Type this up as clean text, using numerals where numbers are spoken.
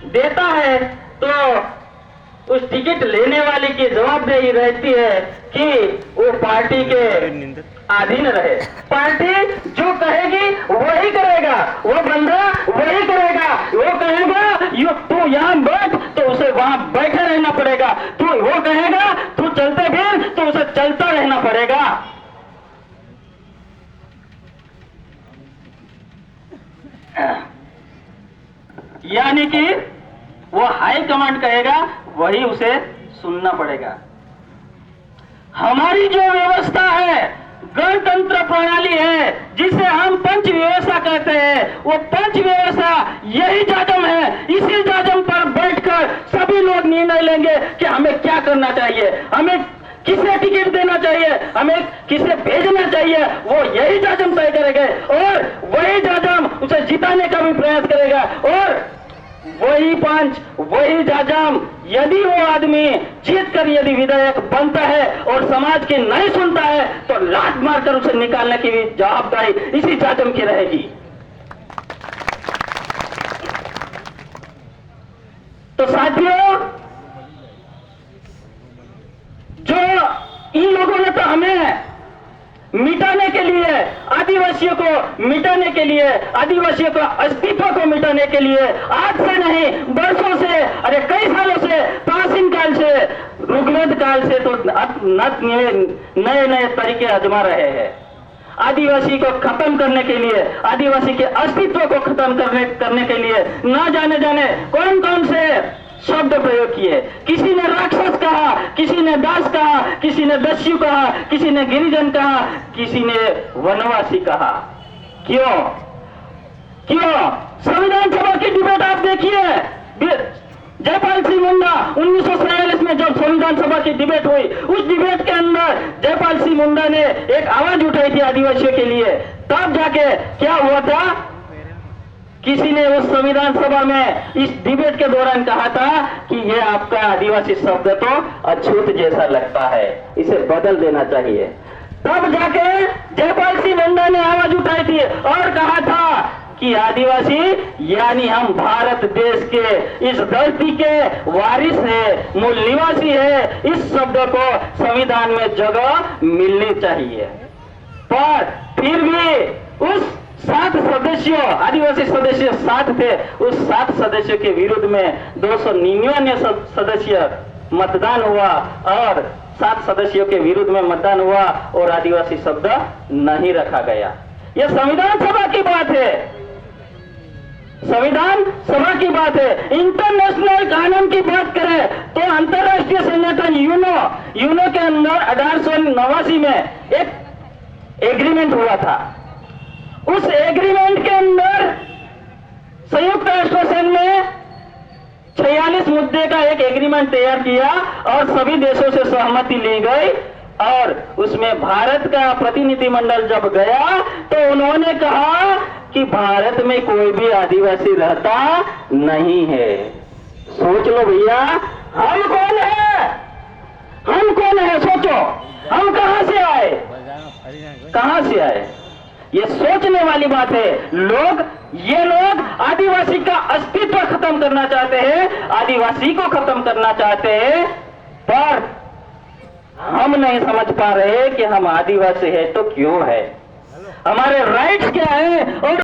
देता है तो उस टिकट लेने वाले की जवाबदेही रहती है कि वो पार्टी के अधीन रहे। पार्टी जो कहेगी वही करेगा, वो बंदा वही करेगा। वो कहेगा तू यहाँ बैठ तो उसे वहां बैठे रहना पड़ेगा, तू वो कहेगा तू चलते फिर तो उसे चलता रहना पड़ेगा। यानी कि वो हाई कमांड कहेगा वही उसे सुनना पड़ेगा। हमारी जो व्यवस्था है, गणतंत्र प्रणाली है, जिसे हम पंच व्यवस्था कहते हैं, वो पंच व्यवस्था यही जाजम है। इसी जाजम पर बैठकर सभी लोग निर्णय लेंगे कि हमें क्या करना चाहिए, हमें किसे टिकट देना चाहिए, हमें किसे भेजना चाहिए, वो यही जाजम तय करेंगे और वही जाजम उसे जिताने का भी प्रयास करेगा। और वही पंच, वही जाजम, यदि वो आदमी जीत कर यदि विधायक बनता है और समाज की नहीं सुनता है तो लात मारकर उसे निकालने की भी जवाबदारी इसी जाजम की रहेगी। तो साथियों, जो इन लोगों ने तो हमें मिटाने के लिए, आदिवासियों को मिटाने के लिए, आदिवासियों का अस्तित्व को मिटाने के लिए आज से नहीं वर्षों से, अरे कई सालों से, प्राचीन काल से, ऋग्वेद काल से तो नए नए तरीके आजमा रहे हैं। आदिवासी को खत्म करने के लिए, आदिवासी के अस्तित्व को खत्म करने के लिए ना जाने कौन कौन से शब्द प्रयोग किए। किसी ने राक्षस कहा, किसी ने दास कहा, किसी ने दस्यु कहा, किसी ने गिरिजन कहा, किसी ने वनवासी कहा। क्यों? संविधान सभा की डिबेट आप देखिए, जयपाल सिंह मुंडा 1947 में जब संविधान सभा की डिबेट हुई, उस डिबेट के अंदर जयपाल सिंह मुंडा ने एक आवाज उठाई थी आदिवासियों के लिए। तब जाके क्या हुआ था, किसी ने उस संविधान सभा में इस डिबेट के दौरान कहा था कि ये आपका आदिवासी शब्द तो अछूत जैसा लगता है, इसे बदल देना चाहिए। तब जाके जयपाल सिंह मुंडा ने आवाज उठाई थी और कहा था कि आदिवासी यानी हम भारत देश के इस धरती के वारिस है, मूल निवासी है, इस शब्द को संविधान में जगह मिलनी चाहिए। पर फिर भी उस 7 सदस्यों, आदिवासी सदस्य 7 थे, उस 7 सदस्यों के विरुद्ध में 299 सदस्य मतदान हुआ और 7 सदस्यों के विरुद्ध में मतदान हुआ और आदिवासी शब्द नहीं रखा गया। यह संविधान सभा की बात है, संविधान सभा की बात है। इंटरनेशनल कानून की बात करें तो अंतरराष्ट्रीय संगठन यूनो के अंदर 1889 में एक एग्रीमेंट हुआ था। उस एग्रीमेंट के अंदर संयुक्त राष्ट्र संघ ने 46 मुद्दे का एक एग्रीमेंट तैयार किया और सभी देशों से सहमति ली गई। और उसमें भारत का प्रतिनिधिमंडल जब गया तो उन्होंने कहा कि भारत में कोई भी आदिवासी रहता नहीं है। सोच लो भैया, हम कौन है? हम कौन है? सोचो, हम कहां से आए? कहां से आए? ये सोचने वाली बात है। ये लोग आदिवासी का अस्तित्व खत्म करना चाहते हैं, आदिवासी को खत्म करना चाहते हैं, पर हम नहीं समझ पा रहे कि हम आदिवासी है तो क्यों है, हमारे राइट्स क्या है और